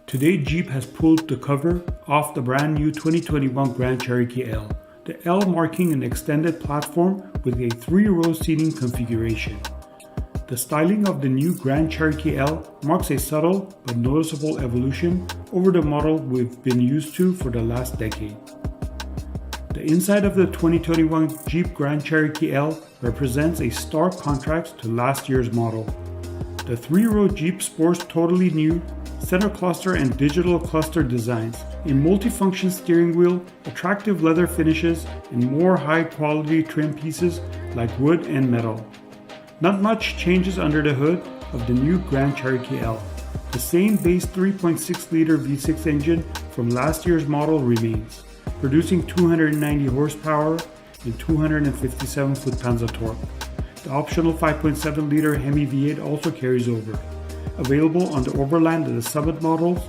Today, Jeep has pulled the cover off the brand new 2021 Grand Cherokee L, the L marking an extended platform with a 3-row seating configuration. The styling of the new Grand Cherokee L marks a subtle but noticeable evolution over the model we've been used to for the last decade. The inside of the 2021 Jeep Grand Cherokee L represents a stark contrast to last year's model. The 3-row Jeep sports totally new center cluster and digital cluster designs, a multifunction steering wheel, attractive leather finishes, and more high-quality trim pieces like wood and metal. Not much changes under the hood of the new Grand Cherokee L. The same base 3.6-liter V6 engine from last year's model remains, producing 290 horsepower and 257 foot-pounds of torque. The optional 5.7-liter Hemi V8 also carries over, available on the Overland and the Summit models,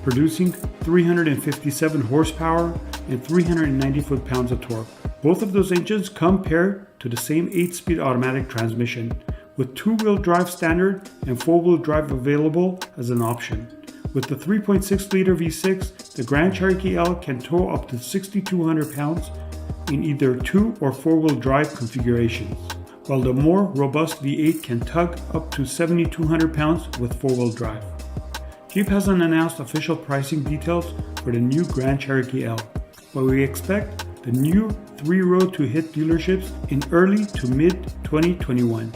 producing 357 horsepower and 390 foot-pounds of torque. Both of those engines come paired to the same 8-speed automatic transmission, with 2-wheel drive standard and 4-wheel drive available as an option. With the 3.6-liter V6, the Grand Cherokee L can tow up to 6,200 pounds in either 2 or 4-wheel drive configurations, while the more robust V8 can tug up to 7,200 pounds with 4-wheel drive. Jeep hasn't announced official pricing details for the new Grand Cherokee L, but we expect the new 3-row to hit dealerships in early to mid-2021.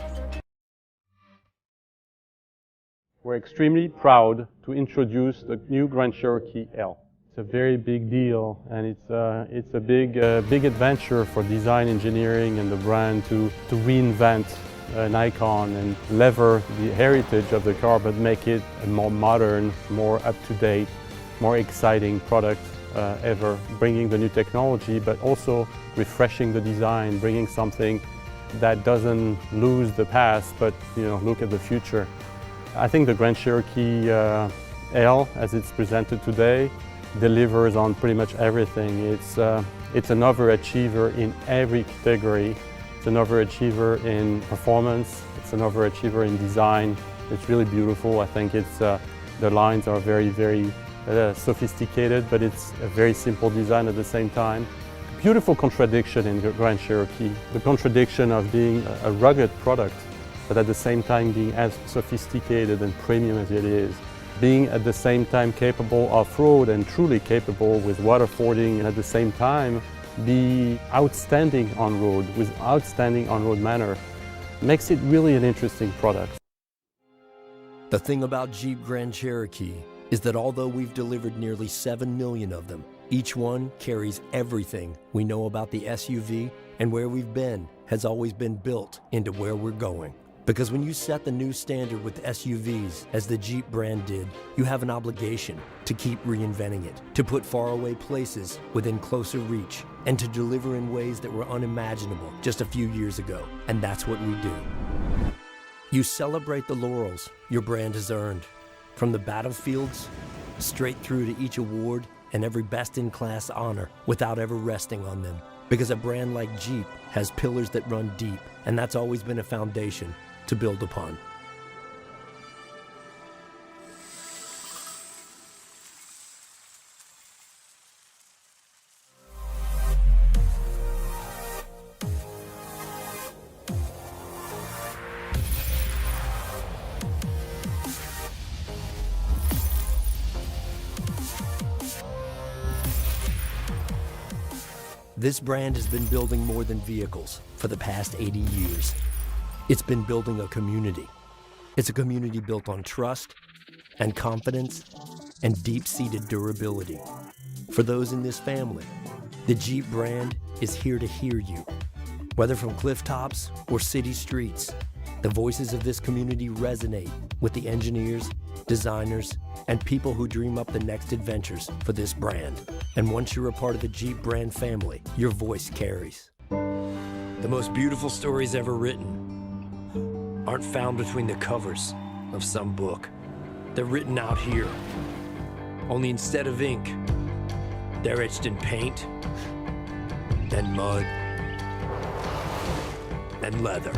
We're extremely proud to introduce the new Grand Cherokee L. It's a very big deal, and it's a big adventure for design engineering and the brand to reinvent an icon and lever the heritage of the car, but make it a more modern, more up-to-date, more exciting product ever, bringing the new technology, but also refreshing the design, bringing something that doesn't lose the past, but look at the future. I think the Grand Cherokee L, as it's presented today, delivers on pretty much everything. It's an overachiever in every category. It's an overachiever in performance. It's an overachiever in design. It's really beautiful. I think the lines are very, very sophisticated, but it's a very simple design at the same time. Beautiful contradiction in the Grand Cherokee. The contradiction of being a rugged product, but at the same time being as sophisticated and premium as it is. Being at the same time capable off-road and truly capable with water fording, and at the same time be outstanding on-road with outstanding on-road manner, makes it really an interesting product. The thing about Jeep Grand Cherokee is that although we've delivered nearly 7 million of them, each one carries everything we know about the SUV, and where we've been has always been built into where we're going. Because when you set the new standard with SUVs, as the Jeep brand did, you have an obligation to keep reinventing it, to put faraway places within closer reach, and to deliver in ways that were unimaginable just a few years ago. And that's what we do. You celebrate the laurels your brand has earned, from the battlefields straight through to each award and every best-in-class honor, without ever resting on them. Because a brand like Jeep has pillars that run deep, and that's always been a foundation to build upon. This brand has been building more than vehicles for the past 80 years. It's been building a community. It's a community built on trust and confidence and deep-seated durability. For those in this family, the Jeep brand is here to hear you. Whether from cliff tops or city streets, the voices of this community resonate with the engineers, designers, and people who dream up the next adventures for this brand. And once you're a part of the Jeep brand family, your voice carries. The most beautiful stories ever written aren't found between the covers of some book. They're written out here. Only instead of ink, they're etched in paint and mud and leather.